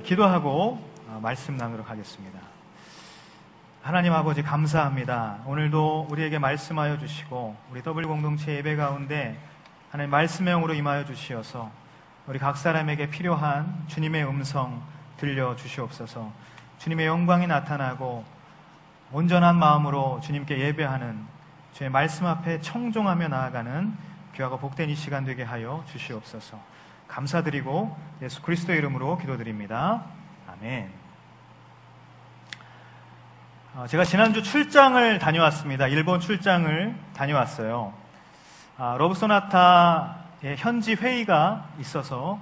기도하고 말씀 나누도록 하겠습니다. 하나님 아버지 감사합니다. 오늘도 우리에게 말씀하여 주시고 우리 더블 공동체 예배 가운데 하나님 말씀의 영으로 임하여 주시어서 우리 각 사람에게 필요한 주님의 음성 들려 주시옵소서. 주님의 영광이 나타나고 온전한 마음으로 주님께 예배하는 주의 말씀 앞에 청종하며 나아가는 귀하고 복된 이 시간 되게 하여 주시옵소서. 감사드리고 예수 그리스도의 이름으로 기도드립니다. 아멘. 제가 지난주 출장을 다녀왔습니다. 일본 출장을 다녀왔어요. 러브소나타의 현지 회의가 있어서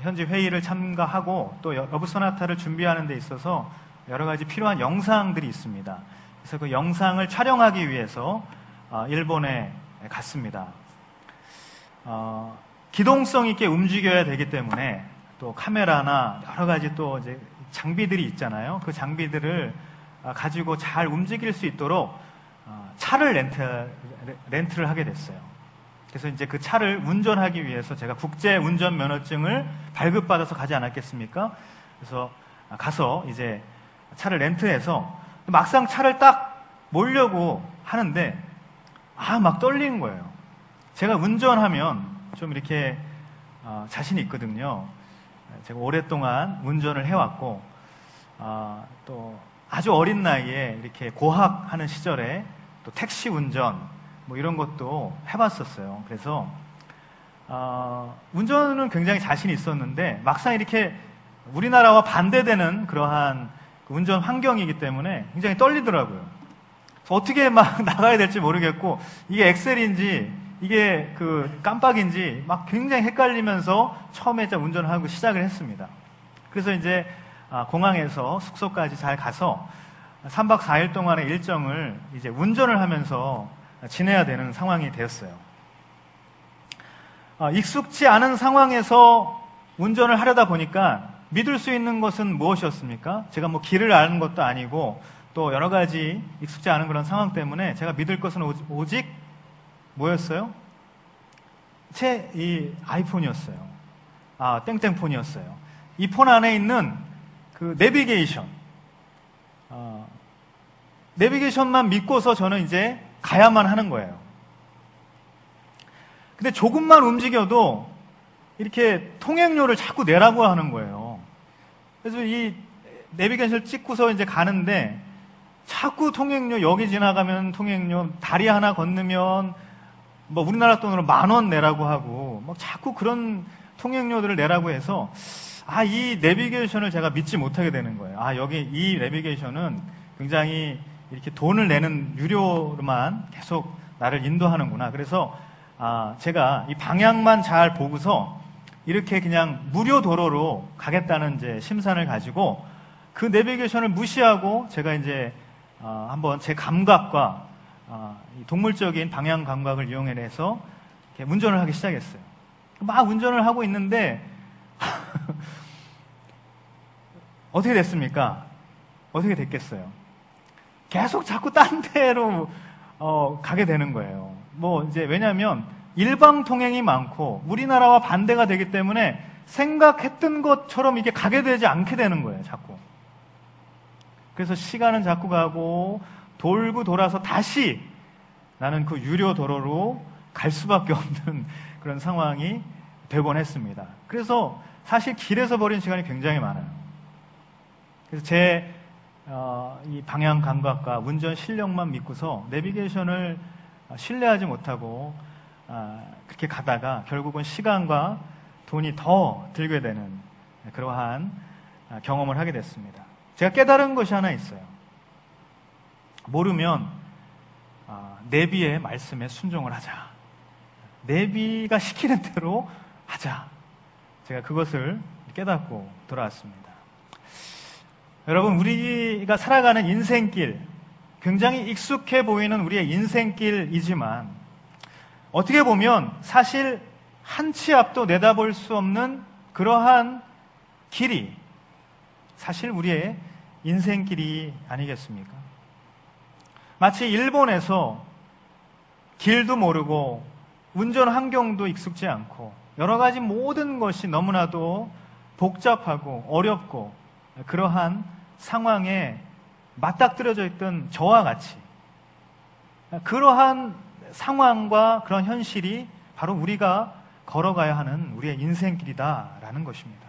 현지 회의를 참가하고 또 러브소나타를 준비하는 데 있어서 여러 가지 필요한 영상들이 있습니다. 그래서 그 영상을 촬영하기 위해서 일본에 갔습니다. 기동성 있게 움직여야 되기 때문에 또 카메라나 여러 가지 또 이제 장비들이 있잖아요. 그 장비들을 가지고 잘 움직일 수 있도록 차를 렌트를 하게 됐어요. 그래서 이제 그 차를 운전하기 위해서 제가 국제 운전 면허증을 발급받아서 가지 않았겠습니까? 그래서 가서 이제 차를 렌트해서 막상 차를 딱 몰려고 하는데 막 떨리는 거예요. 제가 운전하면 좀 이렇게 자신이 있거든요. 제가 오랫동안 운전을 해왔고 또 아주 어린 나이에 이렇게 고학하는 시절에 또 택시 운전 뭐 이런 것도 해봤었어요. 그래서 운전은 굉장히 자신이 있었는데 막상 이렇게 우리나라와 반대되는 그러한 운전 환경이기 때문에 굉장히 떨리더라고요. 그래서 어떻게 막 나가야 될지 모르겠고 이게 엑셀인지 이게 그 깜빡인지 막 굉장히 헷갈리면서 처음에 운전을 하고 시작을 했습니다. 그래서 이제 공항에서 숙소까지 잘 가서 3박 4일 동안의 일정을 이제 운전을 하면서 지내야 되는 상황이 되었어요. 익숙지 않은 상황에서 운전을 하려다 보니까 믿을 수 있는 것은 무엇이었습니까? 제가 뭐 길을 아는 것도 아니고 또 여러 가지 익숙지 않은 그런 상황 때문에 제가 믿을 것은 오직 뭐였어요? 이 아이폰이었어요. 땡땡폰이었어요. 이 폰 안에 있는 그 내비게이션만 믿고서 저는 이제 가야만 하는 거예요. 근데 조금만 움직여도 이렇게 통행료를 자꾸 내라고 하는 거예요. 그래서 이 내비게이션을 찍고서 이제 가는데 자꾸 통행료, 여기 지나가면 통행료, 다리 하나 건너면 뭐 우리나라 돈으로 10,000원 내라고 하고 막 자꾸 그런 통행료들을 내라고 해서 이 내비게이션을 제가 믿지 못하게 되는 거예요. 여기 이 내비게이션은 굉장히 이렇게 돈을 내는 유료로만 계속 나를 인도하는구나. 그래서 제가 이 방향만 잘 보고서 이렇게 그냥 무료 도로로 가겠다는 이제 심산을 가지고 그 내비게이션을 무시하고 제가 이제 한번 제 감각과 이 동물적인 방향 감각을 이용해서 이렇게 운전을 하기 시작했어요. 막 운전을 하고 있는데 어떻게 됐습니까? 어떻게 됐겠어요? 계속 자꾸 딴 데로 가게 되는 거예요. 뭐 이제 왜냐하면 일방 통행이 많고 우리나라와 반대가 되기 때문에 생각했던 것처럼 이게 가게 되지 않게 되는 거예요, 자꾸. 그래서 시간은 자꾸 가고 돌고 돌아서 다시 나는 그 유료 도로로 갈 수밖에 없는 그런 상황이 되곤 했습니다. 그래서 사실 길에서 버린 시간이 굉장히 많아요. 그래서 제 이 방향 감각과 운전 실력만 믿고서 내비게이션을 신뢰하지 못하고 그렇게 가다가 결국은 시간과 돈이 더 들게 되는 그러한 경험을 하게 됐습니다. 제가 깨달은 것이 하나 있어요. 모르면 내비의 말씀에 순종을 하자. 내비가 시키는 대로 하자. 제가 그것을 깨닫고 돌아왔습니다. 여러분, 우리가 살아가는 인생길, 굉장히 익숙해 보이는 우리의 인생길이지만 어떻게 보면 사실 한 치 앞도 내다볼 수 없는 그러한 길이 사실 우리의 인생길이 아니겠습니까? 마치 일본에서 길도 모르고 운전 환경도 익숙지 않고 여러 가지 모든 것이 너무나도 복잡하고 어렵고 그러한 상황에 맞닥뜨려져 있던 저와 같이 그러한 상황과 그런 현실이 바로 우리가 걸어가야 하는 우리의 인생길이다라는 것입니다.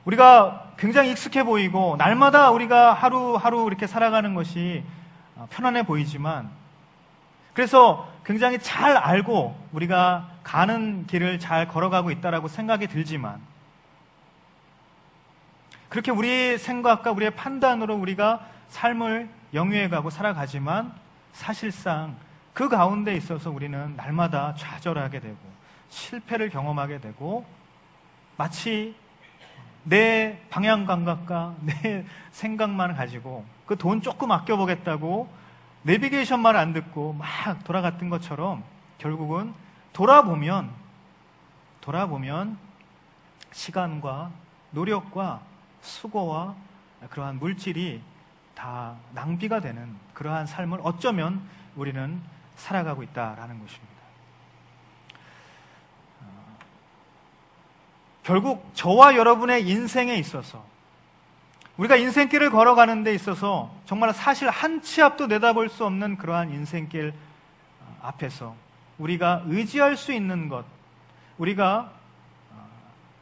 우리가 굉장히 익숙해 보이고 날마다 우리가 하루하루 이렇게 살아가는 것이 편안해 보이지만, 그래서 굉장히 잘 알고 우리가 가는 길을 잘 걸어가고 있다라고 생각이 들지만, 그렇게 우리의 생각과 우리의 판단으로 우리가 삶을 영위해가고 살아가지만 사실상 그 가운데 있어서 우리는 날마다 좌절하게 되고 실패를 경험하게 되고, 마치 내 방향 감각과 내 생각만 가지고 그 돈 조금 아껴보겠다고 내비게이션만 안 듣고 막 돌아갔던 것처럼 결국은 돌아보면 시간과 노력과 수고와 그러한 물질이 다 낭비가 되는 그러한 삶을 어쩌면 우리는 살아가고 있다라는 것입니다. 결국 저와 여러분의 인생에 있어서, 우리가 인생길을 걸어가는 데 있어서 정말 사실 한 치 앞도 내다볼 수 없는 그러한 인생길 앞에서 우리가 의지할 수 있는 것, 우리가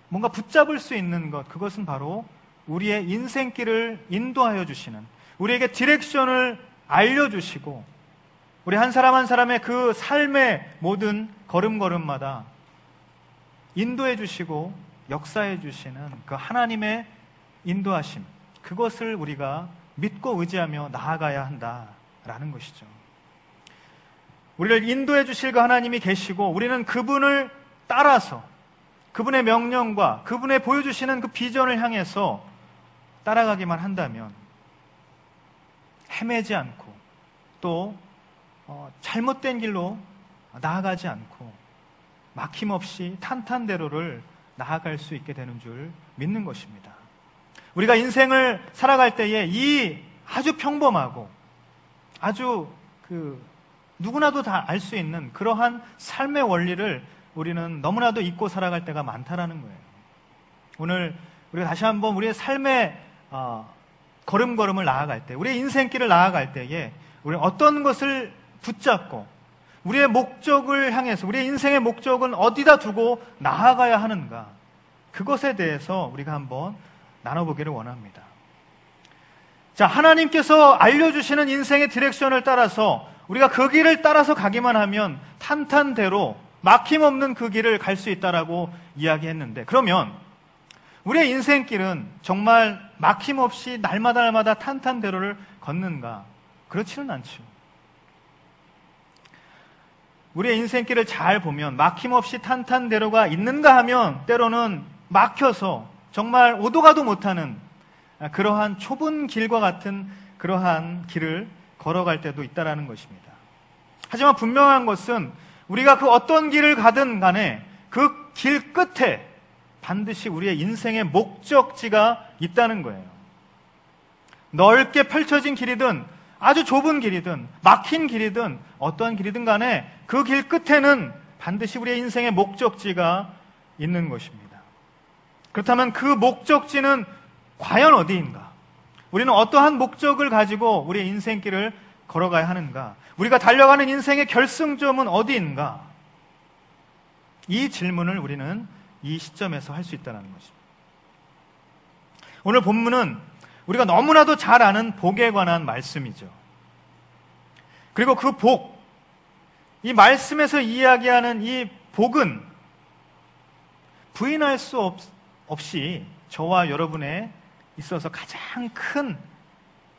뭔가 붙잡을 수 있는 것, 그것은 바로 우리의 인생길을 인도하여 주시는, 우리에게 디렉션을 알려주시고 우리 한 사람 한 사람의 그 삶의 모든 걸음걸음마다 인도해 주시고 역사해 주시는 그 하나님의 인도하심, 그것을 우리가 믿고 의지하며 나아가야 한다라는 것이죠. 우리를 인도해 주실 그 하나님이 계시고 우리는 그분을 따라서 그분의 명령과 그분의 보여주시는 그 비전을 향해서 따라가기만 한다면 헤매지 않고 또 잘못된 길로 나아가지 않고 막힘없이 탄탄대로를 나아갈 수 있게 되는 줄 믿는 것입니다. 우리가 인생을 살아갈 때에 이 아주 평범하고 아주 누구나도 다 알 수 있는 그러한 삶의 원리를 우리는 너무나도 잊고 살아갈 때가 많다라는 거예요. 오늘 우리가 다시 한번 우리의 삶의 걸음걸음을 나아갈 때, 우리의 인생길을 나아갈 때에 우리는 어떤 것을 붙잡고 우리의 목적을 향해서, 우리의 인생의 목적은 어디다 두고 나아가야 하는가, 그것에 대해서 우리가 한번 나눠보기를 원합니다. 자, 하나님께서 알려주시는 인생의 디렉션을 따라서 우리가 그 길을 따라서 가기만 하면 탄탄대로 막힘없는 그 길을 갈 수 있다라고 이야기했는데, 그러면 우리의 인생길은 정말 막힘없이 날마다 탄탄대로를 걷는가? 그렇지는 않죠. 우리의 인생길을 잘 보면 막힘없이 탄탄대로가 있는가 하면 때로는 막혀서 정말 오도 가도 못하는 그러한 좁은 길과 같은 그러한 길을 걸어갈 때도 있다라는 것입니다. 하지만 분명한 것은 우리가 그 어떤 길을 가든 간에 그 길 끝에 반드시 우리의 인생의 목적지가 있다는 거예요. 넓게 펼쳐진 길이든 아주 좁은 길이든 막힌 길이든 어떠한 길이든 간에 그 길 끝에는 반드시 우리의 인생의 목적지가 있는 것입니다. 그렇다면 그 목적지는 과연 어디인가? 우리는 어떠한 목적을 가지고 우리의 인생길을 걸어가야 하는가? 우리가 달려가는 인생의 결승점은 어디인가? 이 질문을 우리는 이 시점에서 할 수 있다는 것입니다. 오늘 본문은 우리가 너무나도 잘 아는 복에 관한 말씀이죠. 그리고 그 복, 이 말씀에서 이야기하는 이 복은 부인할 수 없이 저와 여러분에 있어서 가장 큰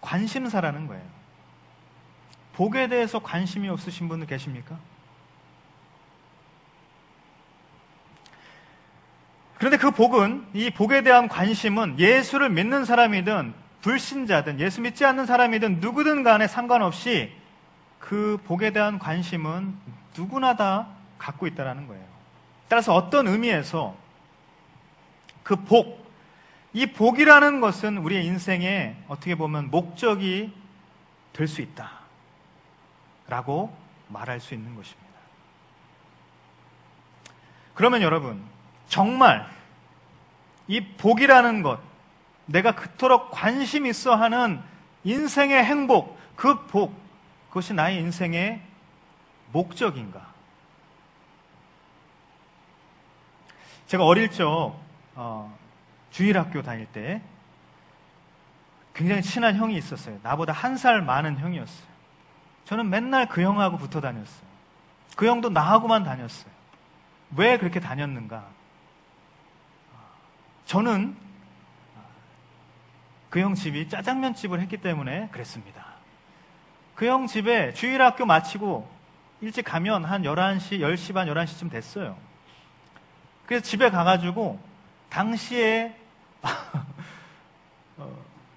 관심사라는 거예요. 복에 대해서 관심이 없으신 분들 계십니까? 그런데 그 복은, 이 복에 대한 관심은 예수를 믿는 사람이든 불신자든 예수 믿지 않는 사람이든 누구든 간에 상관없이 그 복에 대한 관심은 누구나 다 갖고 있다는 거예요. 따라서 어떤 의미에서 그 복, 이 복이라는 것은 우리의 인생에 어떻게 보면 목적이 될 수 있다 라고 말할 수 있는 것입니다. 그러면 여러분, 정말 이 복이라는 것, 내가 그토록 관심 있어 하는 인생의 행복, 그 복, 그것이 나의 인생의 목적인가? 제가 어릴 적 주일학교 다닐 때 굉장히 친한 형이 있었어요. 나보다 1살 많은 형이었어요. 저는 맨날 그 형하고 붙어 다녔어요. 그 형도 나하고만 다녔어요. 왜 그렇게 다녔는가? 저는 그 형 집이 짜장면 집을 했기 때문에 그랬습니다. 그 형 집에 주일학교 마치고 일찍 가면 한 11시, 10시 반, 11시쯤 됐어요. 그래서 집에 가가지고 당시에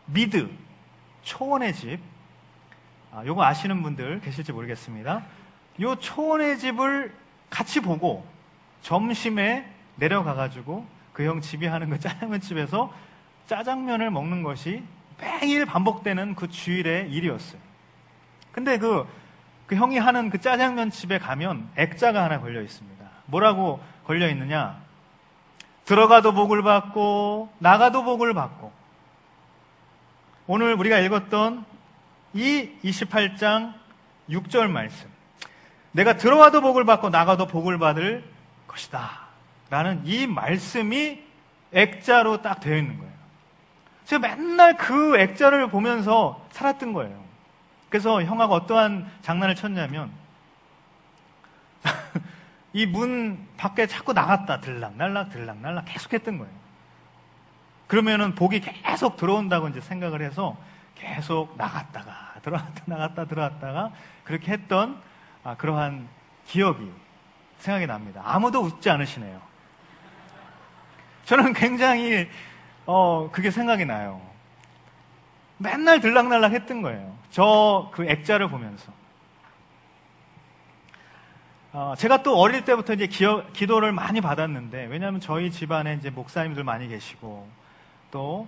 미드, 초원의 집, 요거 아시는 분들 계실지 모르겠습니다. 요 초원의 집을 같이 보고 점심에 내려가가지고 그 형 집이 하는 그 짜장면 집에서 짜장면을 먹는 것이 매일 반복되는 그 주일의 일이었어요. 근데 그 형이 하는 그 짜장면 집에 가면 액자가 하나 걸려 있습니다. 뭐라고 걸려 있느냐? 들어가도 복을 받고 나가도 복을 받고. 오늘 우리가 읽었던 이 28장 6절 말씀, 내가 들어와도 복을 받고 나가도 복을 받을 것이다 라는 이 말씀이 액자로 딱 되어 있는 거예요. 제가 맨날 그 액자를 보면서 살았던 거예요. 그래서 형하고 어떠한 장난을 쳤냐면 이 문 밖에 자꾸 나갔다 들락날락 들락날락 계속 했던 거예요. 그러면은 복이 계속 들어온다고 이제 생각을 해서 계속 나갔다가 들어왔다 나갔다 들어왔다가 그렇게 했던 그러한 기억이 생각이 납니다. 아무도 웃지 않으시네요. 저는 굉장히 그게 생각이 나요. 맨날 들락날락 했던 거예요. 저 그 액자를 보면서. 제가 또 어릴 때부터 이제 기도를 많이 받았는데, 왜냐하면 저희 집안에 이제 목사님들 많이 계시고, 또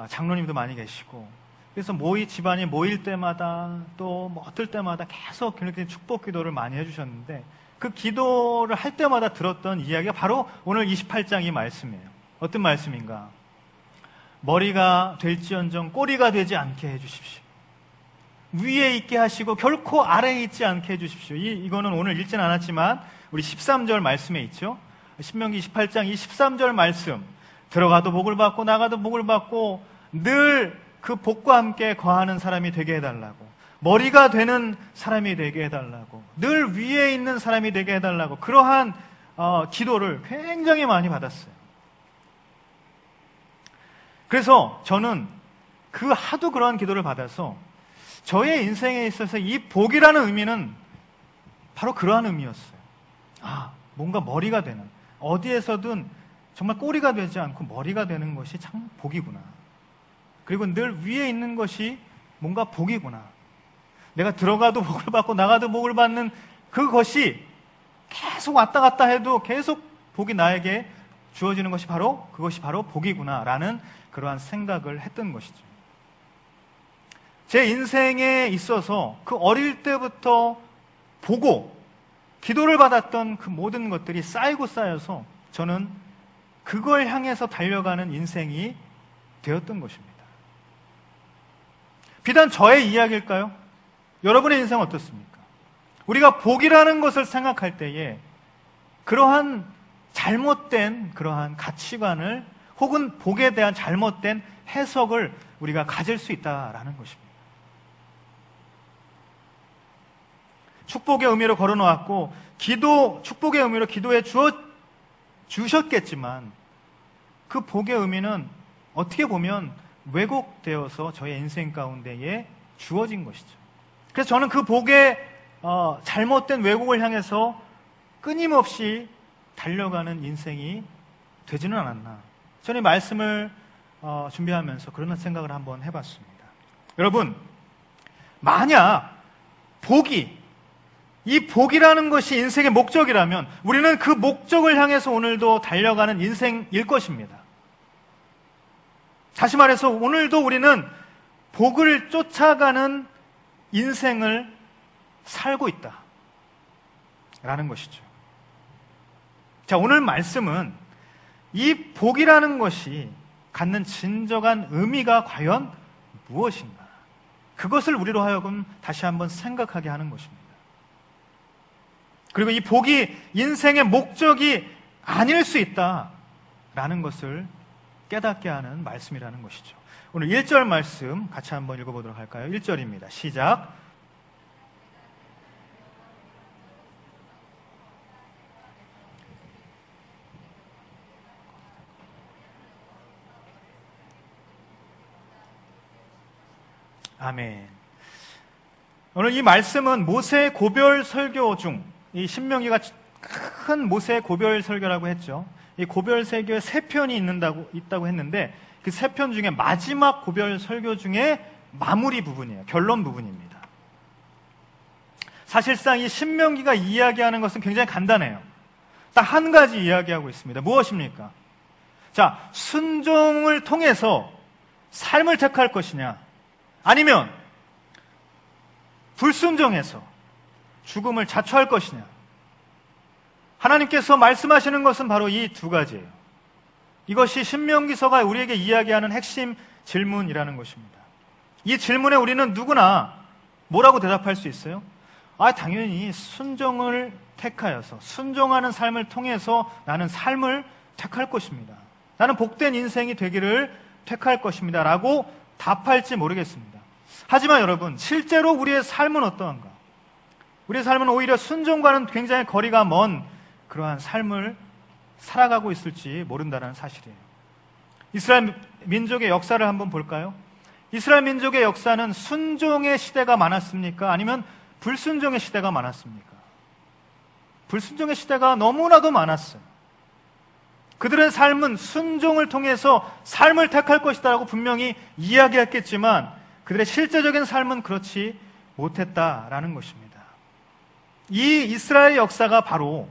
장로님도 많이 계시고, 그래서 집안이 모일 때마다 또 뭐 어떨 때마다 계속 그렇게 축복 기도를 많이 해주셨는데, 그 기도를 할 때마다 들었던 이야기가 바로 오늘 28장 이 말씀이에요. 어떤 말씀인가? 머리가 될지언정 꼬리가 되지 않게 해주십시오. 위에 있게 하시고 결코 아래에 있지 않게 해주십시오. 이거는 오늘 읽진 않았지만 우리 13절 말씀에 있죠. 신명기 28장 이 13절 말씀, 들어가도 복을 받고 나가도 복을 받고 늘 그 복과 함께 거하는 사람이 되게 해달라고, 머리가 되는 사람이 되게 해달라고, 늘 위에 있는 사람이 되게 해달라고, 그러한 기도를 굉장히 많이 받았어요. 그래서 저는 그 하도 그러한 기도를 받아서 저의 인생에 있어서 이 복이라는 의미는 바로 그러한 의미였어요. 뭔가 머리가 되는, 어디에서든 정말 꼬리가 되지 않고 머리가 되는 것이 참 복이구나. 그리고 늘 위에 있는 것이 뭔가 복이구나. 내가 들어가도 복을 받고 나가도 복을 받는 그것이 계속 왔다 갔다 해도 계속 복이 나에게 주어지는 것이 그것이 바로 복이구나 라는 그러한 생각을 했던 것이죠. 제 인생에 있어서 그 어릴 때부터 보고 기도를 받았던 그 모든 것들이 쌓이고 쌓여서 저는 그걸 향해서 달려가는 인생이 되었던 것입니다. 비단 저의 이야기일까요? 여러분의 인생은 어떻습니까? 우리가 복이라는 것을 생각할 때에 그러한 잘못된 그러한 가치관을, 혹은 복에 대한 잘못된 해석을 우리가 가질 수 있다라는 것입니다. 축복의 의미로 걸어놓았고, 축복의 의미로 기도해 주셨겠지만, 그 복의 의미는 어떻게 보면 왜곡되어서 저의 인생 가운데에 주어진 것이죠. 그래서 저는 그 복의 잘못된 왜곡을 향해서 끊임없이 달려가는 인생이 되지는 않았나. 저는 이 말씀을 준비하면서 그런 생각을 한번 해봤습니다. 여러분, 만약 이 복이라는 것이 인생의 목적이라면 우리는 그 목적을 향해서 오늘도 달려가는 인생일 것입니다. 다시 말해서 오늘도 우리는 복을 쫓아가는 인생을 살고 있다라는 것이죠. 자, 오늘 말씀은 이 복이라는 것이 갖는 진정한 의미가 과연 무엇인가? 그것을 우리로 하여금 다시 한번 생각하게 하는 것입니다. 그리고 이 복이 인생의 목적이 아닐 수 있다라는 것을 깨닫게 하는 말씀이라는 것이죠. 오늘 1절 말씀 같이 한번 읽어보도록 할까요? 1절입니다. 시작. 아멘. 오늘 이 말씀은 모세 고별 설교 중, 이 신명기가 큰 모세 고별 설교라고 했죠. 이 고별 설교에 3편이 있다고 했는데 그 3편 중에 마지막 고별 설교 중에 마무리 부분이에요. 결론 부분입니다. 사실상 이 신명기가 이야기하는 것은 굉장히 간단해요. 딱 한 가지 이야기하고 있습니다. 무엇입니까? 자, 순종을 통해서 삶을 택할 것이냐, 아니면 불순종해서 죽음을 자초할 것이냐. 하나님께서 말씀하시는 것은 바로 이 두 가지예요. 이것이 신명기서가 우리에게 이야기하는 핵심 질문이라는 것입니다. 이 질문에 우리는 누구나 뭐라고 대답할 수 있어요? 당연히 순종을 택하여서 순종하는 삶을 통해서 나는 삶을 택할 것입니다. 나는 복된 인생이 되기를 택할 것입니다 라고 답할지 모르겠습니다. 하지만 여러분, 실제로 우리의 삶은 어떠한가? 우리의 삶은 오히려 순종과는 굉장히 거리가 먼 그러한 삶을 살아가고 있을지 모른다는 사실이에요. 이스라엘 민족의 역사를 한번 볼까요? 이스라엘 민족의 역사는 순종의 시대가 많았습니까? 아니면 불순종의 시대가 많았습니까? 불순종의 시대가 너무나도 많았어요. 그들의 삶은 순종을 통해서 삶을 택할 것이다 라고 분명히 이야기했겠지만 그들의 실제적인 삶은 그렇지 못했다라는 것입니다. 이 이스라엘 역사가 바로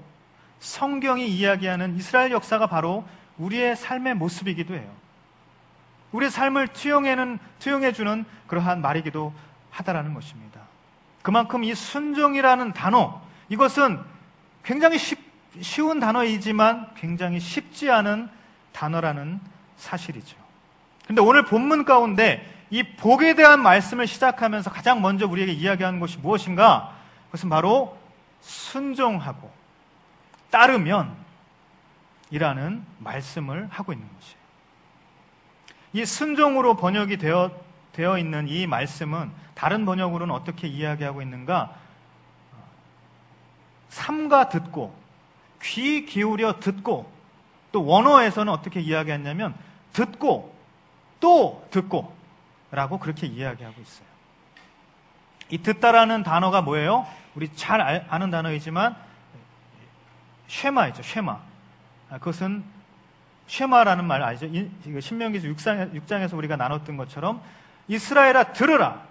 성경이 이야기하는 이스라엘 역사가 바로 우리의 삶의 모습이기도 해요. 우리의 삶을 투영해주는 그러한 말이기도 하다라는 것입니다. 그만큼 이 순종이라는 단어, 이것은 굉장히 쉬운 단어이지만 굉장히 쉽지 않은 단어라는 사실이죠. 그런데 오늘 본문 가운데 이 복에 대한 말씀을 시작하면서 가장 먼저 우리에게 이야기하는 것이 무엇인가? 그것은 바로 순종하고 따르면 이라는 말씀을 하고 있는 것이에요. 이 순종으로 번역이 되어 있는 이 말씀은 다른 번역으로는 어떻게 이야기하고 있는가? 삼가 듣고, 귀 기울여 듣고, 또 원어에서는 어떻게 이야기했냐면 듣고 또 듣고 라고 그렇게 이야기하고 있어요. 이 듣다라는 단어가 뭐예요? 우리 잘 아는 단어이지만 쉐마이죠. 쉐마. 그것은 쉐마라는 말 알죠? 신명기서 6장에서 우리가 나눴던 것처럼 이스라엘아 들으라.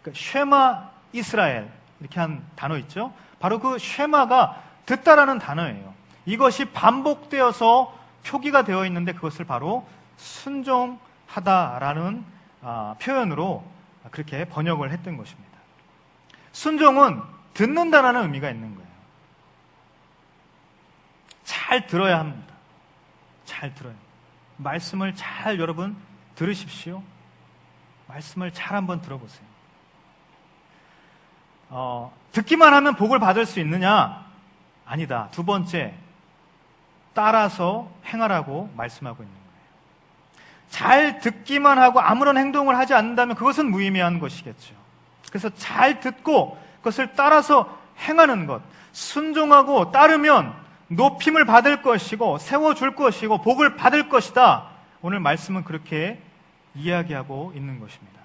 그러니까 쉐마 이스라엘 이렇게 한 단어 있죠? 바로 그 쉐마가 듣다라는 단어예요. 이것이 반복되어서 표기가 되어 있는데 그것을 바로 순종하다라는 표현으로 그렇게 번역을 했던 것입니다. 순종은 듣는다라는 의미가 있는 거예요. 잘 들어야 합니다. 잘 들어요. 말씀을 잘 여러분 들으십시오. 말씀을 잘 한번 들어보세요. 듣기만 하면 복을 받을 수 있느냐? 아니다. 두 번째, 따라서 행하라고 말씀하고 있는 거예요. 잘 듣기만 하고 아무런 행동을 하지 않는다면 그것은 무의미한 것이겠죠. 그래서 잘 듣고 그것을 따라서 행하는 것, 순종하고 따르면 높임을 받을 것이고 세워줄 것이고 복을 받을 것이다. 오늘 말씀은 그렇게 이야기하고 있는 것입니다.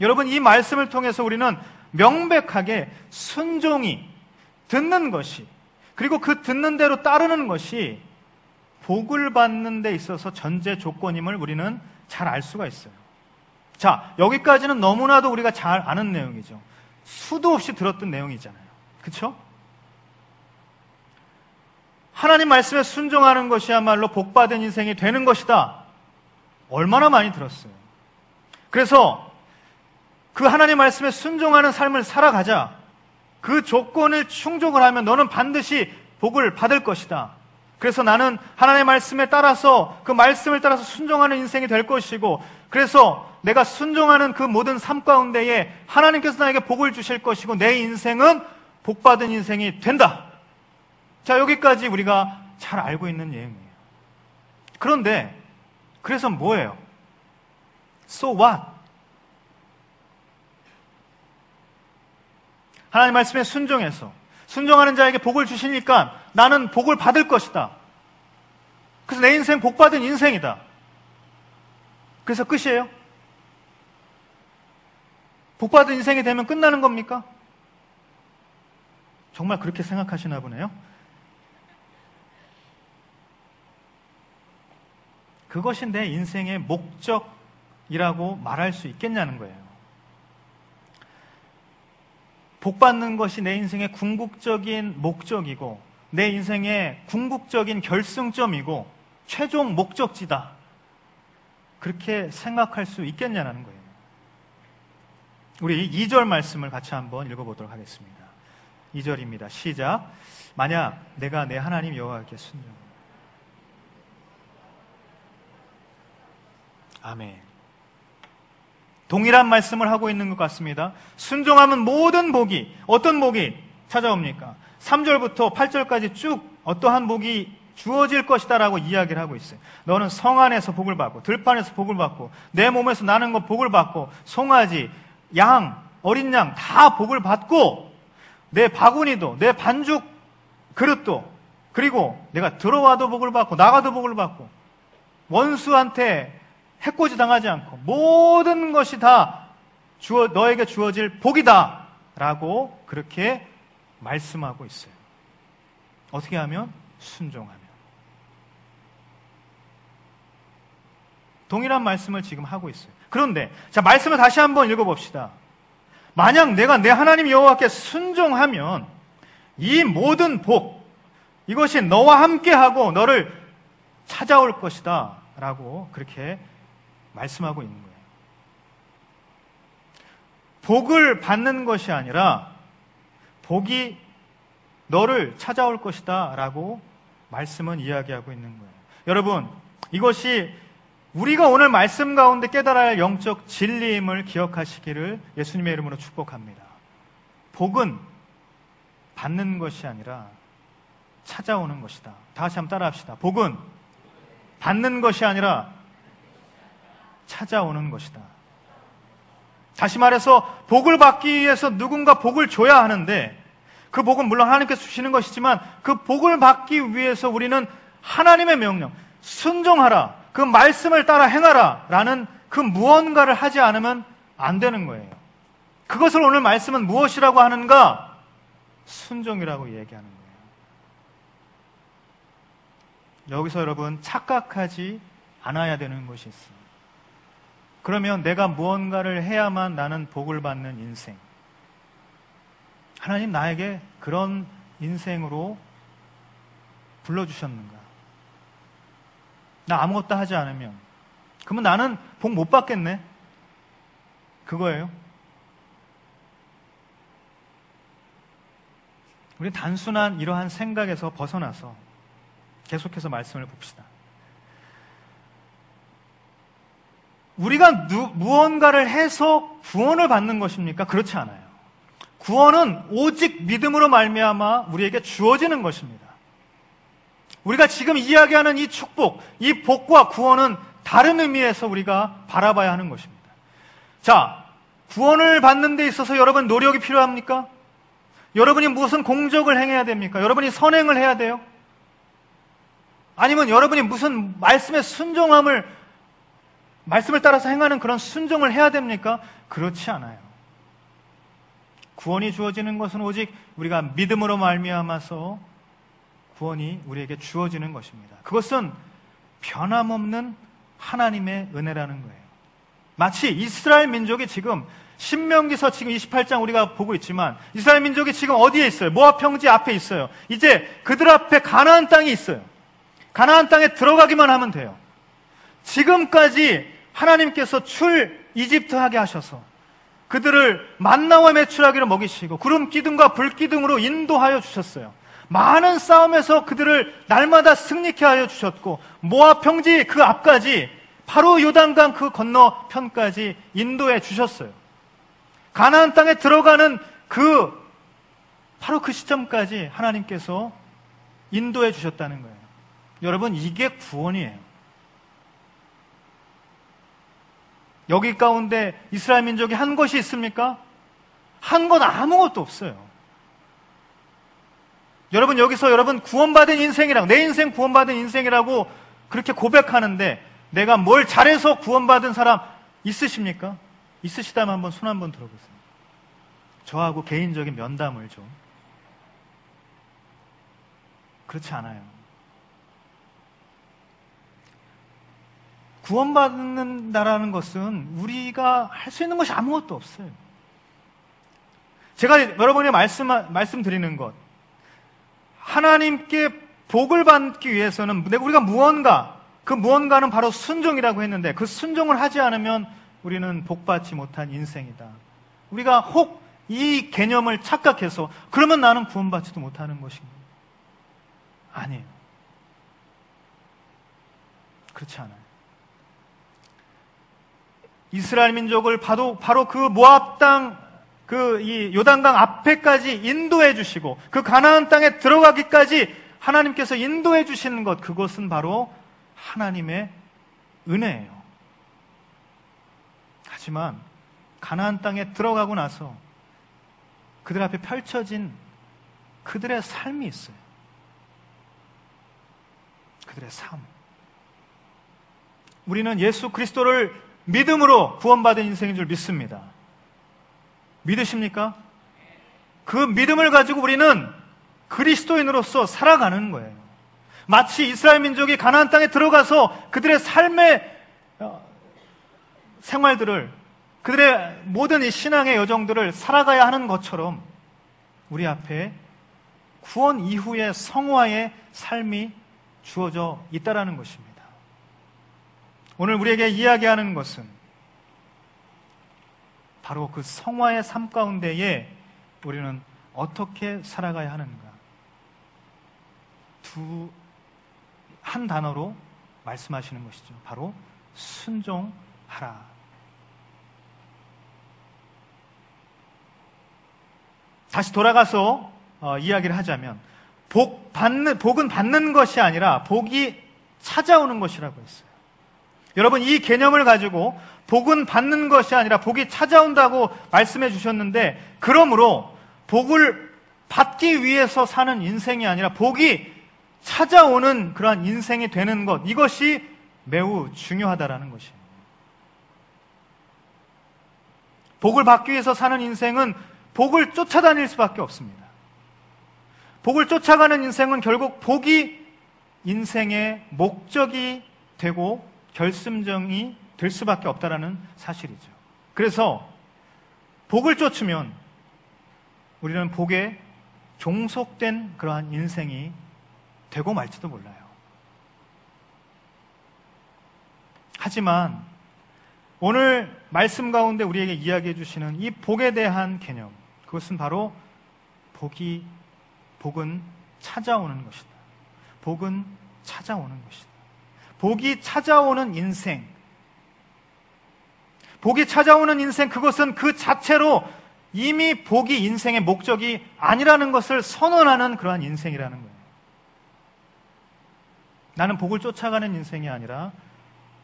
여러분, 이 말씀을 통해서 우리는 명백하게 순종이 듣는 것이, 그리고 그 듣는 대로 따르는 것이 복을 받는 데 있어서 전제 조건임을 우리는 잘 알 수가 있어요. 자, 여기까지는 너무나도 우리가 잘 아는 내용이죠. 수도 없이 들었던 내용이잖아요. 그렇죠? 하나님 말씀에 순종하는 것이야말로 복받은 인생이 되는 것이다. 얼마나 많이 들었어요. 그래서 그 하나님 말씀에 순종하는 삶을 살아가자. 그 조건을 충족을 하면 너는 반드시 복을 받을 것이다. 그래서 나는 하나님의 말씀에 따라서 그 말씀을 따라서 순종하는 인생이 될 것이고, 그래서 내가 순종하는 그 모든 삶 가운데에 하나님께서 나에게 복을 주실 것이고 내 인생은 복받은 인생이 된다. 자, 여기까지 우리가 잘 알고 있는 내용이에요. 그런데 그래서 뭐예요? So what? 하나님 말씀에 순종해서 순종하는 자에게 복을 주시니까 나는 복을 받을 것이다. 그래서 내 인생 복받은 인생이다. 그래서 끝이에요? 복받은 인생이 되면 끝나는 겁니까? 정말 그렇게 생각하시나 보네요. 그것이 내 인생의 목적이라고 말할 수 있겠냐는 거예요. 복받는 것이 내 인생의 궁극적인 목적이고 내 인생의 궁극적인 결승점이고 최종 목적지다. 그렇게 생각할 수 있겠냐는 거예요. 우리 2절 말씀을 같이 한번 읽어보도록 하겠습니다. 2절입니다. 시작. 만약 내가 내 하나님 여호와께 순종. 아멘. 동일한 말씀을 하고 있는 것 같습니다. 순종하면 모든 복이, 어떤 복이 찾아옵니까? 3절부터 8절까지 쭉 어떠한 복이 주어질 것이다 라고 이야기를 하고 있어요. 너는 성 안에서 복을 받고 들판에서 복을 받고 내 몸에서 나는 것 복을 받고 송아지, 양, 어린 양 다 복을 받고 내 바구니도 내 반죽 그릇도 그리고 내가 들어와도 복을 받고 나가도 복을 받고 원수한테 해코지 당하지 않고 모든 것이 다 너에게 주어질 복이다 라고 그렇게 말씀하고 있어요. 어떻게 하면? 순종하면. 동일한 말씀을 지금 하고 있어요. 그런데 자, 말씀을 다시 한번 읽어봅시다. 만약 내가 내 하나님 여호와께 순종하면 이 모든 복, 이것이 너와 함께하고 너를 찾아올 것이다 라고 그렇게 말씀하고 있는 거예요. 복을 받는 것이 아니라 복이 너를 찾아올 것이다 라고 말씀은 이야기하고 있는 거예요. 여러분, 이것이 우리가 오늘 말씀 가운데 깨달아야 할 영적 진리임을 기억하시기를 예수님의 이름으로 축복합니다. 복은 받는 것이 아니라 찾아오는 것이다. 다 같이 한번 따라합시다. 복은 받는 것이 아니라 찾아오는 것이다. 다시 말해서 복을 받기 위해서 누군가 복을 줘야 하는데 그 복은 물론 하나님께서 주시는 것이지만 그 복을 받기 위해서 우리는 하나님의 명령, 순종하라, 그 말씀을 따라 행하라 라는 그 무언가를 하지 않으면 안 되는 거예요. 그것을 오늘 말씀은 무엇이라고 하는가? 순종이라고 얘기하는 거예요. 여기서 여러분 착각하지 않아야 되는 것이 있어요. 그러면 내가 무언가를 해야만 나는 복을 받는 인생, 하나님 나에게 그런 인생으로 불러주셨는가? 나 아무것도 하지 않으면 그러면 나는 복 못 받겠네? 그거예요. 우리 단순한 이러한 생각에서 벗어나서 계속해서 말씀을 봅시다. 우리가 무언가를 해서 구원을 받는 것입니까? 그렇지 않아요. 구원은 오직 믿음으로 말미암아 우리에게 주어지는 것입니다. 우리가 지금 이야기하는 이 축복, 이 복과 구원은 다른 의미에서 우리가 바라봐야 하는 것입니다. 자, 구원을 받는 데 있어서 여러분 노력이 필요합니까? 여러분이 무슨 공적을 행해야 됩니까? 여러분이 선행을 해야 돼요? 아니면 여러분이 무슨 말씀의 말씀을 따라서 행하는 그런 순종을 해야 됩니까? 그렇지 않아요. 구원이 주어지는 것은 오직 우리가 믿음으로 말미암아서 구원이 우리에게 주어지는 것입니다. 그것은 변함없는 하나님의 은혜라는 거예요. 마치 이스라엘 민족이 지금 신명기서 지금 28장 우리가 보고 있지만 이스라엘 민족이 지금 어디에 있어요? 모압 평지 앞에 있어요. 이제 그들 앞에 가나안 땅이 있어요. 가나안 땅에 들어가기만 하면 돼요. 지금까지 하나님께서 이집트하게 하셔서 그들을 만나와 메추라기로 먹이시고 구름 기둥과 불 기둥으로 인도하여 주셨어요. 많은 싸움에서 그들을 날마다 승리케 하여 주셨고, 모압 평지 그 앞까지, 바로 요단강 그 건너편까지 인도해 주셨어요. 가나안 땅에 들어가는 바로 그 시점까지 하나님께서 인도해 주셨다는 거예요. 여러분, 이게 구원이에요. 여기 가운데 이스라엘 민족이 한 것이 있습니까? 한 건 아무것도 없어요. 여러분, 여기서 여러분 구원받은 인생이라고, 내 인생 구원받은 인생이라고 그렇게 고백하는데, 내가 뭘 잘해서 구원받은 사람 있으십니까? 있으시다면 한번 손 한번 들어보세요. 저하고 개인적인 면담을 좀. 그렇지 않아요. 구원받는다라는 것은 우리가 할 수 있는 것이 아무것도 없어요. 제가 여러분이 말씀드리는 것, 하나님께 복을 받기 위해서는 우리가 그 무언가는 바로 순종이라고 했는데, 그 순종을 하지 않으면 우리는 복받지 못한 인생이다. 우리가 혹 이 개념을 착각해서 그러면 나는 구원받지도 못하는 것인가? 아니에요. 그렇지 않아요. 이스라엘 민족을 바로 그 모압 땅, 이 요단강 앞에까지 인도해 주시고, 그 가나안 땅에 들어가기까지 하나님께서 인도해 주시는 것, 그것은 바로 하나님의 은혜예요. 하지만 가나안 땅에 들어가고 나서 그들 앞에 펼쳐진 그들의 삶이 있어요. 그들의 삶. 우리는 예수 그리스도를 믿음으로 구원받은 인생인 줄 믿습니다. 믿으십니까? 그 믿음을 가지고 우리는 그리스도인으로서 살아가는 거예요. 마치 이스라엘 민족이 가나안 땅에 들어가서 그들의 삶의 생활들을, 그들의 모든 이 신앙의 여정들을 살아가야 하는 것처럼 우리 앞에 구원 이후의 성화의 삶이 주어져 있다라는 것입니다. 오늘 우리에게 이야기하는 것은 바로 그 성화의 삶 가운데에 우리는 어떻게 살아가야 하는가, 한 단어로 말씀하시는 것이죠. 바로 순종하라. 다시 돌아가서 이야기를 하자면, 복은 받는 것이 아니라 복이 찾아오는 것이라고 했어요. 여러분, 이 개념을 가지고 복은 받는 것이 아니라 복이 찾아온다고 말씀해 주셨는데, 그러므로 복을 받기 위해서 사는 인생이 아니라 복이 찾아오는 그러한 인생이 되는 것, 이것이 매우 중요하다라는 것이에요. 복을 받기 위해서 사는 인생은 복을 쫓아다닐 수밖에 없습니다. 복을 쫓아가는 인생은 결국 복이 인생의 목적이 되고 결승점이 될 수밖에 없다라는 사실이죠. 그래서 복을 쫓으면 우리는 복에 종속된 그러한 인생이 되고 말지도 몰라요. 하지만 오늘 말씀 가운데 우리에게 이야기해 주시는 이 복에 대한 개념, 그것은 바로 복은 찾아오는 것이다. 복은 찾아오는 것이다. 복이 찾아오는 인생, 복이 찾아오는 인생, 그것은 그 자체로 이미 복이 인생의 목적이 아니라는 것을 선언하는 그러한 인생이라는 거예요. 나는 복을 쫓아가는 인생이 아니라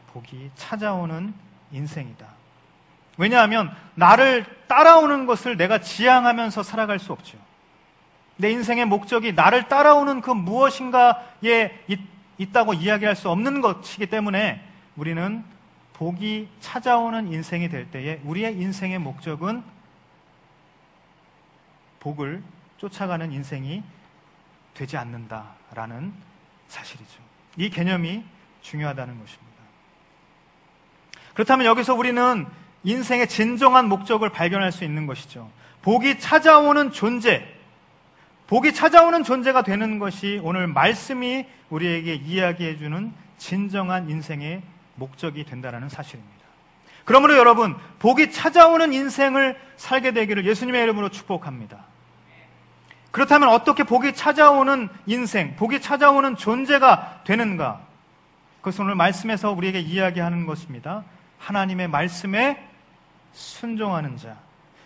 복이 찾아오는 인생이다. 왜냐하면 나를 따라오는 것을 내가 지향하면서 살아갈 수 없죠. 내 인생의 목적이 나를 따라오는 그 무엇인가에 있다고 이야기할 수 없는 것이기 때문에 우리는 복이 찾아오는 인생이 될 때에 우리의 인생의 목적은 복을 쫓아가는 인생이 되지 않는다라는 사실이죠. 이 개념이 중요하다는 것입니다. 그렇다면 여기서 우리는 인생의 진정한 목적을 발견할 수 있는 것이죠. 복이 찾아오는 존재, 복이 찾아오는 존재가 되는 것이 오늘 말씀이 우리에게 이야기해주는 진정한 인생의 목적이 된다는 사실입니다. 그러므로 여러분, 복이 찾아오는 인생을 살게 되기를 예수님의 이름으로 축복합니다. 그렇다면 어떻게 복이 찾아오는 인생, 복이 찾아오는 존재가 되는가? 그것은 오늘 말씀에서 우리에게 이야기하는 것입니다. 하나님의 말씀에 순종하는 자,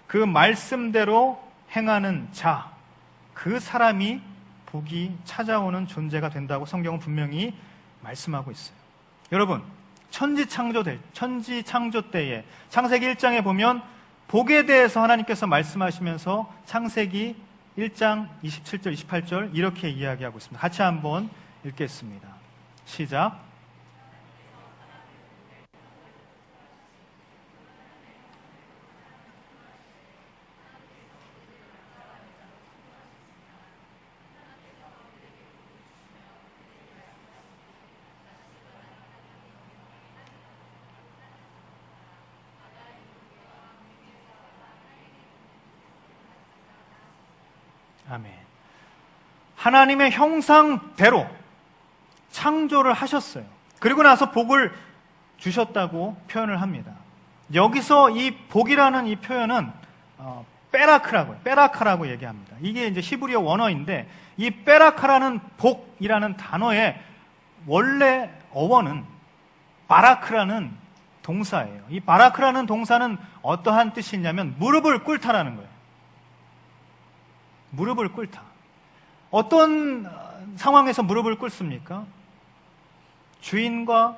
그 말씀대로 행하는 자, 그 사람이 복이 찾아오는 존재가 된다고 성경은 분명히 말씀하고 있어요. 여러분, 천지 창조 때에 창세기 1장에 보면 복에 대해서 하나님께서 말씀하시면서 창세기 1장 27절, 28절 이렇게 이야기하고 있습니다. 같이 한번 읽겠습니다. 시작. 아멘. 하나님의 형상대로 창조를 하셨어요. 그리고 나서 복을 주셨다고 표현을 합니다. 여기서 이 복이라는 이 표현은 빼라카라고 얘기합니다. 이게 이제 히브리어 원어인데 이 빼라카라는 복이라는 단어의 원래 어원은 바라크라는 동사예요. 이 바라크라는 동사는 어떠한 뜻이 있냐면 무릎을 꿇다라는 거예요. 무릎을 꿇다. 어떤 상황에서 무릎을 꿇습니까? 주인과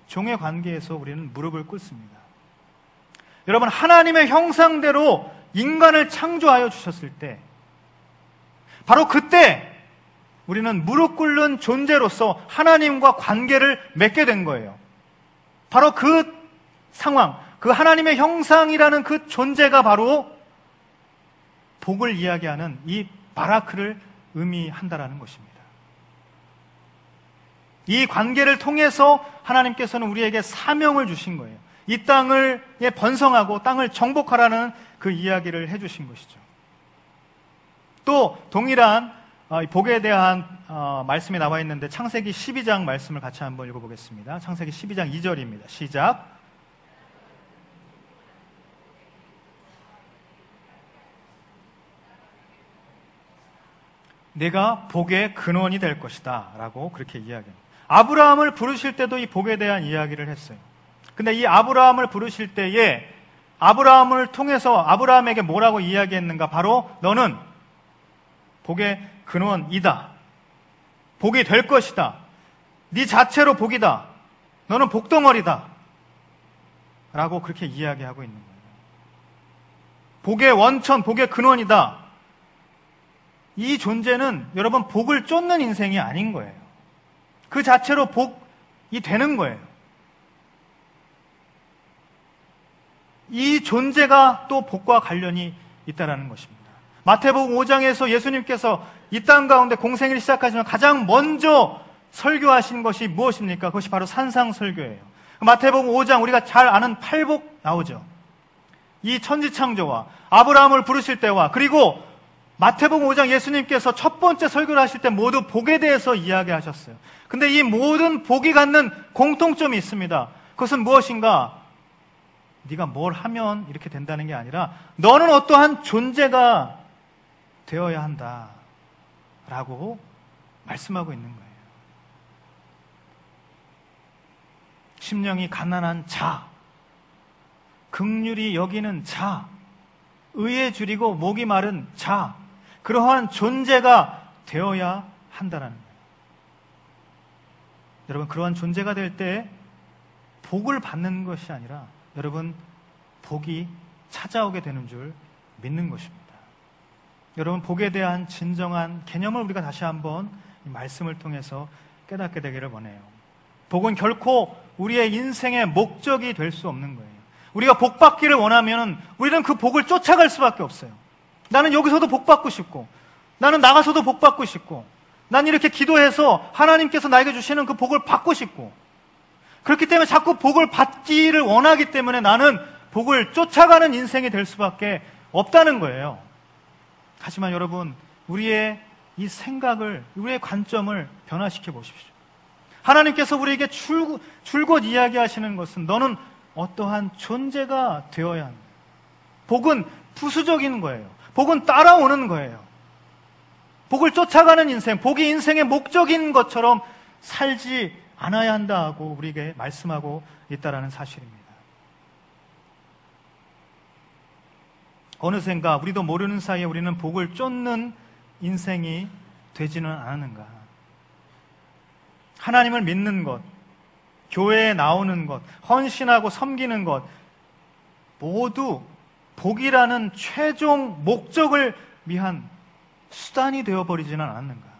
종의 관계에서 우리는 무릎을 꿇습니다. 여러분, 하나님의 형상대로 인간을 창조하여 주셨을 때 바로 그때 우리는 무릎 꿇는 존재로서 하나님과 관계를 맺게 된 거예요. 바로 그 상황, 그 하나님의 형상이라는 그 존재가 바로 복을 이야기하는 이 바라크를 의미한다라는 것입니다. 이 관계를 통해서 하나님께서는 우리에게 사명을 주신 거예요. 이 땅을 번성하고 땅을 정복하라는 그 이야기를 해주신 것이죠. 또 동일한 복에 대한 말씀이 나와 있는데 창세기 12장 말씀을 같이 한번 읽어보겠습니다. 창세기 12장 2절입니다. 시작. 내가 복의 근원이 될 것이다 라고 그렇게 이야기합니다. 아브라함을 부르실 때도 이 복에 대한 이야기를 했어요. 근데 이 아브라함을 부르실 때에 아브라함을 통해서 아브라함에게 뭐라고 이야기했는가? 바로 너는 복의 근원이다. 복이 될 것이다. 네 자체로 복이다. 너는 복덩어리다. 라고 그렇게 이야기하고 있는 거예요. 복의 원천, 복의 근원이다. 이 존재는 여러분 복을 쫓는 인생이 아닌 거예요. 그 자체로 복이 되는 거예요. 이 존재가 또 복과 관련이 있다는 것입니다. 마태복음 5장에서 예수님께서 이 땅 가운데 공생애를 시작하시면 가장 먼저 설교하신 것이 무엇입니까? 그것이 바로 산상설교예요. 마태복음 5장 우리가 잘 아는 팔복 나오죠. 이 천지창조와 아브라함을 부르실 때와 그리고 마태복음 5장 예수님께서 첫 번째 설교를 하실 때 모두 복에 대해서 이야기하셨어요. 근데 이 모든 복이 갖는 공통점이 있습니다. 그것은 무엇인가? 네가 뭘 하면 이렇게 된다는 게 아니라 너는 어떠한 존재가 되어야 한다 라고 말씀하고 있는 거예요. 심령이 가난한 자, 긍휼히 여기는 자, 의에 줄이고 목이 마른 자, 그러한 존재가 되어야 한다는 거예요. 여러분, 그러한 존재가 될 때 복을 받는 것이 아니라 여러분 복이 찾아오게 되는 줄 믿는 것입니다. 여러분, 복에 대한 진정한 개념을 우리가 다시 한번 이 말씀을 통해서 깨닫게 되기를 원해요. 복은 결코 우리의 인생의 목적이 될 수 없는 거예요. 우리가 복 받기를 원하면 우리는 그 복을 쫓아갈 수밖에 없어요. 나는 여기서도 복 받고 싶고, 나는 나가서도 복 받고 싶고, 난 이렇게 기도해서 하나님께서 나에게 주시는 그 복을 받고 싶고, 그렇기 때문에 자꾸 복을 받기를 원하기 때문에 나는 복을 쫓아가는 인생이 될 수밖에 없다는 거예요. 하지만 여러분, 우리의 이 생각을, 우리의 관점을 변화시켜 보십시오. 하나님께서 우리에게 줄곧 이야기하시는 것은 너는 어떠한 존재가 되어야 한다. 복은 부수적인 거예요. 복은 따라오는 거예요. 복을 쫓아가는 인생, 복이 인생의 목적인 것처럼 살지 않아야 한다고 우리에게 말씀하고 있다는 사실입니다. 어느샌가 우리도 모르는 사이에 우리는 복을 쫓는 인생이 되지는 않았는가. 하나님을 믿는 것, 교회에 나오는 것, 헌신하고 섬기는 것 모두 복이라는 최종 목적을 위한 수단이 되어버리지는 않았는가.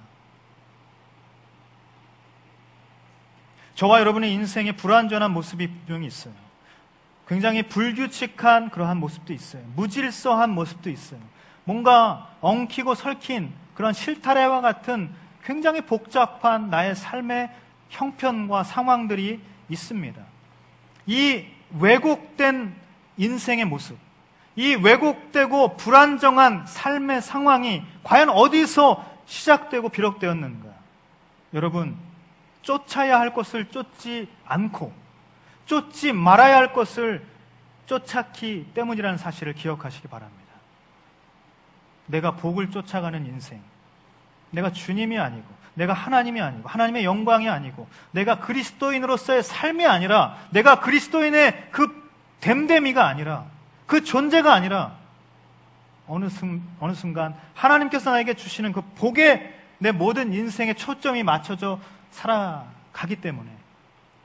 저와 여러분의 인생에 불완전한 모습이 분명히 있어요. 굉장히 불규칙한 그러한 모습도 있어요. 무질서한 모습도 있어요. 뭔가 엉키고 설킨 그런 실타래와 같은 굉장히 복잡한 나의 삶의 형편과 상황들이 있습니다. 이 왜곡된 인생의 모습, 이 왜곡되고 불안정한 삶의 상황이 과연 어디서 시작되고 비롯되었는가? 여러분, 쫓아야 할 것을 쫓지 않고 쫓지 말아야 할 것을 쫓았기 때문이라는 사실을 기억하시기 바랍니다. 내가 복을 쫓아가는 인생, 내가 주님이 아니고 내가 하나님이 아니고 하나님의 영광이 아니고 내가 그리스도인으로서의 삶이 아니라 내가 그리스도인의 그 됨됨이가 아니라 그 존재가 아니라 어느 순간 하나님께서 나에게 주시는 그 복에 내 모든 인생의 초점이 맞춰져 살아가기 때문에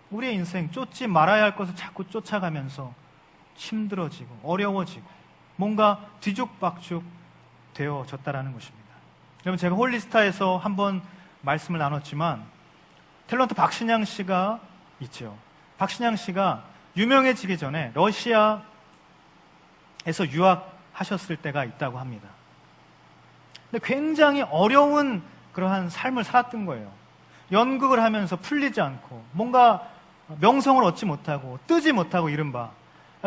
우리의 인생 쫓지 말아야 할 것을 자꾸 쫓아가면서 힘들어지고 어려워지고 뭔가 뒤죽박죽 되어졌다라는 것입니다. 여러분, 제가 홀리스타에서 한번 말씀을 나눴지만 탤런트 박신양 씨가 있죠. 박신양 씨가 유명해지기 전에 러시아에서 유학하셨을 때가 있다고 합니다. 근데 굉장히 어려운 그러한 삶을 살았던 거예요. 연극을 하면서 풀리지 않고 뭔가 명성을 얻지 못하고 뜨지 못하고 이른바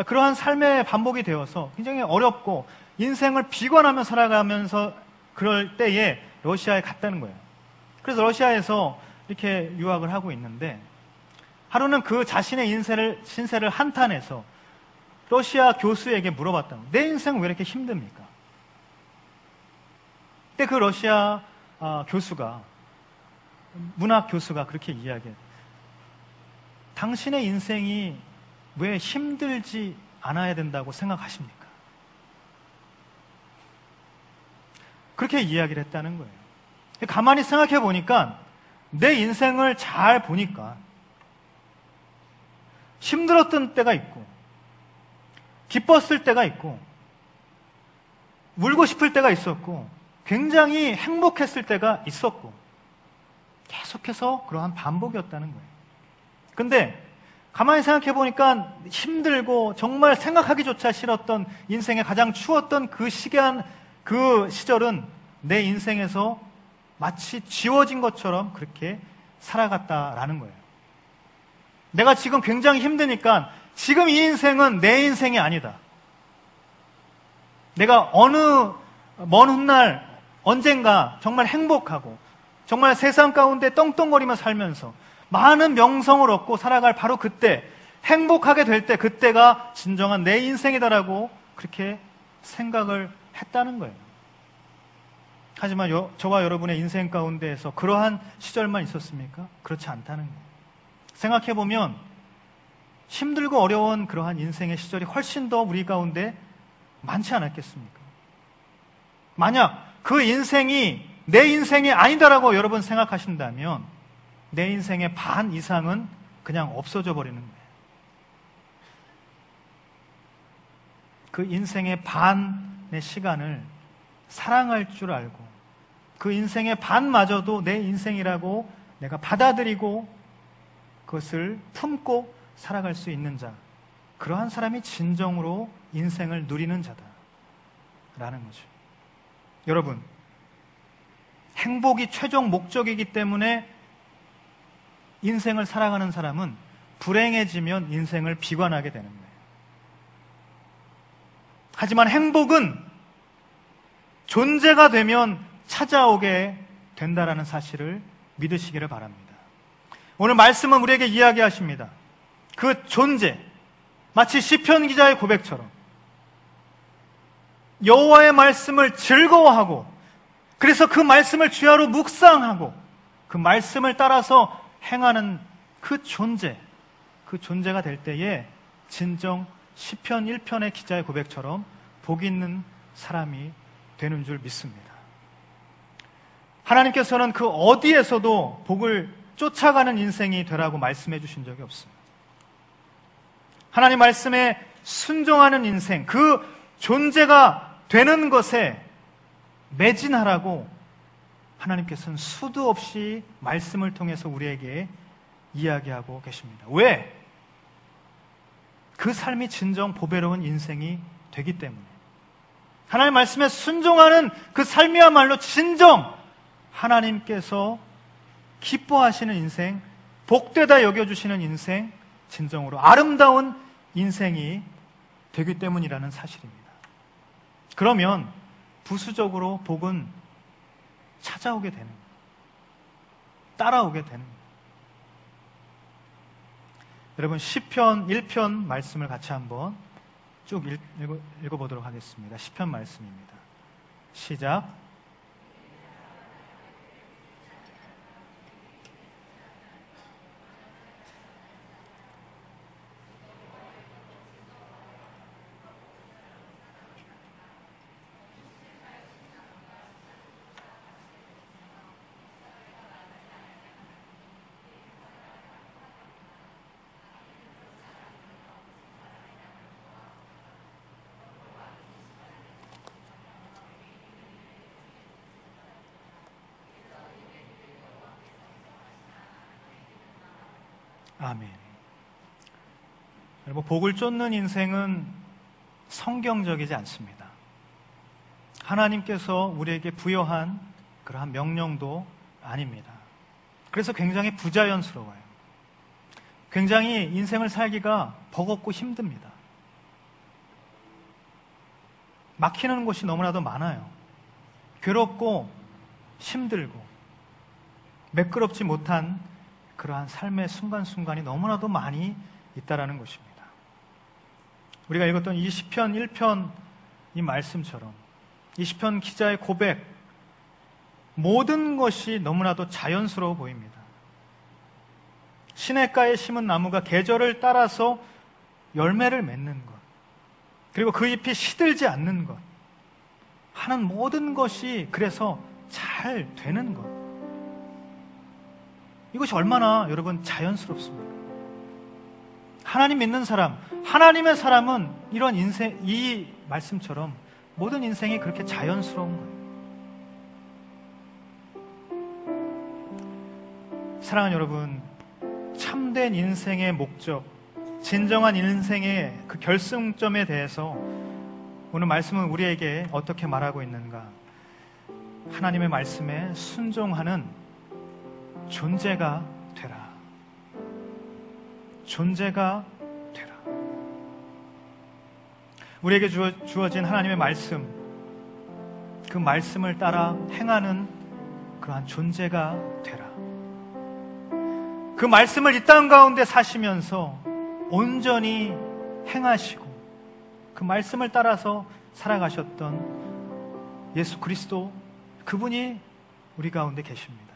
그러한 삶의 반복이 되어서 굉장히 어렵고 인생을 비관하며 살아가면서 그럴 때에 러시아에 갔다는 거예요. 그래서 러시아에서 이렇게 유학을 하고 있는데 하루는 그 자신의 신세를 한탄해서 러시아 교수에게 물어봤다는 거예요. 내 인생 왜 이렇게 힘듭니까? 그때 그 러시아 교수가, 문학 교수가 그렇게 이야기해요. 당신의 인생이 왜 힘들지 않아야 된다고 생각하십니까? 그렇게 이야기를 했다는 거예요. 가만히 생각해 보니까 내 인생을 잘 보니까 힘들었던 때가 있고 기뻤을 때가 있고 울고 싶을 때가 있었고 굉장히 행복했을 때가 있었고 계속해서 그러한 반복이었다는 거예요. 근데 가만히 생각해 보니까 힘들고 정말 생각하기조차 싫었던 인생의 가장 추웠던 그 시절은 내 인생에서 마치 지워진 것처럼 그렇게 살아갔다라는 거예요. 내가 지금 굉장히 힘드니까 지금 이 인생은 내 인생이 아니다. 내가 어느 먼 훗날 언젠가 정말 행복하고 정말 세상 가운데 떵떵거리며 살면서 많은 명성을 얻고 살아갈 바로 그때, 행복하게 될 때 그때가 진정한 내 인생이다라고 그렇게 생각을 했다는 거예요. 하지만 저와 여러분의 인생 가운데에서 그러한 시절만 있었습니까? 그렇지 않다는 거예요. 생각해보면 힘들고 어려운 그러한 인생의 시절이 훨씬 더 우리 가운데 많지 않았겠습니까? 만약 그 인생이 내 인생이 아니다라고 여러분 생각하신다면 내 인생의 반 이상은 그냥 없어져 버리는 거예요. 그 인생의 반의 시간을 사랑할 줄 알고 그 인생의 반마저도 내 인생이라고 내가 받아들이고 그것을 품고 살아갈 수 있는 자, 그러한 사람이 진정으로 인생을 누리는 자다라는 거죠. 여러분, 행복이 최종 목적이기 때문에 인생을 살아가는 사람은 불행해지면 인생을 비관하게 되는 거예요. 하지만 행복은 존재가 되면 찾아오게 된다라는 사실을 믿으시기를 바랍니다. 오늘 말씀은 우리에게 이야기하십니다. 그 존재, 마치 시편 기자의 고백처럼 여호와의 말씀을 즐거워하고 그래서 그 말씀을 주야로 묵상하고 그 말씀을 따라서 행하는 그 존재가 될 때에 진정 시편 1편의 기자의 고백처럼 복 있는 사람이 되는 줄 믿습니다. 하나님께서는 그 어디에서도 복을 쫓아가는 인생이 되라고 말씀해 주신 적이 없습니다. 하나님 말씀에 순종하는 인생, 그 존재가 되는 것에 매진하라고 하나님께서는 수도 없이 말씀을 통해서 우리에게 이야기하고 계십니다. 왜? 그 삶이 진정 보배로운 인생이 되기 때문에. 하나님 말씀에 순종하는 그 삶이야말로 진정 하나님께서 기뻐하시는 인생, 복되다 여겨주시는 인생, 진정으로 아름다운 인생이 되기 때문이라는 사실입니다. 그러면 부수적으로 복은 찾아오게 되는 거예요. 따라오게 되는 거예요. 여러분 시편 1편 말씀을 같이 한번 쭉 읽어보도록 하겠습니다. 시편 말씀입니다. 시작. 아멘. 여러분, 복을 쫓는 인생은 성경적이지 않습니다. 하나님께서 우리에게 부여한 그러한 명령도 아닙니다. 그래서 굉장히 부자연스러워요. 굉장히 인생을 살기가 버겁고 힘듭니다. 막히는 곳이 너무나도 많아요. 괴롭고 힘들고 매끄럽지 못한 그러한 삶의 순간순간이 너무나도 많이 있다라는 것입니다. 우리가 읽었던 이 시편 1편 이 말씀처럼 이 시편 기자의 고백, 모든 것이 너무나도 자연스러워 보입니다. 시냇가에 심은 나무가 계절을 따라서 열매를 맺는 것, 그리고 그 잎이 시들지 않는 것, 하는 모든 것이 그래서 잘 되는 것, 이것이 얼마나 여러분 자연스럽습니까? 하나님 믿는 사람, 하나님의 사람은 이런 인생, 이 말씀처럼 모든 인생이 그렇게 자연스러운 거예요. 사랑하는 여러분, 참된 인생의 목적, 진정한 인생의 그 결승점에 대해서 오늘 말씀은 우리에게 어떻게 말하고 있는가? 하나님의 말씀에 순종하는 존재가 되라. 존재가 되라. 우리에게 주어진 하나님의 말씀, 그 말씀을 따라 행하는 그러한 존재가 되라. 그 말씀을 이 땅 가운데 사시면서 온전히 행하시고 그 말씀을 따라서 살아가셨던 예수 그리스도, 그분이 우리 가운데 계십니다.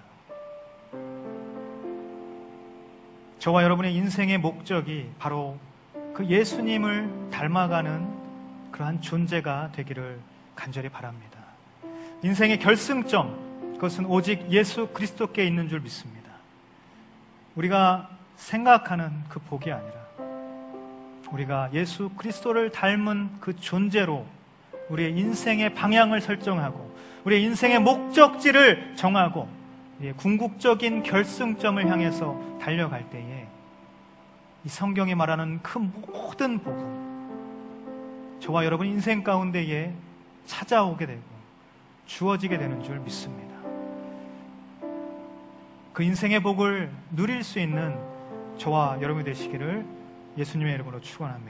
저와 여러분의 인생의 목적이 바로 그 예수님을 닮아가는 그러한 존재가 되기를 간절히 바랍니다. 인생의 결승점, 그것은 오직 예수 그리스도께 있는 줄 믿습니다. 우리가 생각하는 그 복이 아니라 우리가 예수 그리스도를 닮은 그 존재로 우리의 인생의 방향을 설정하고 우리의 인생의 목적지를 정하고 궁극적인 결승점을 향해서 달려갈 때에 이 성경이 말하는 그 모든 복은 저와 여러분 인생 가운데에 찾아오게 되고 주어지게 되는 줄 믿습니다. 그 인생의 복을 누릴 수 있는 저와 여러분이 되시기를 예수님의 이름으로 축원합니다.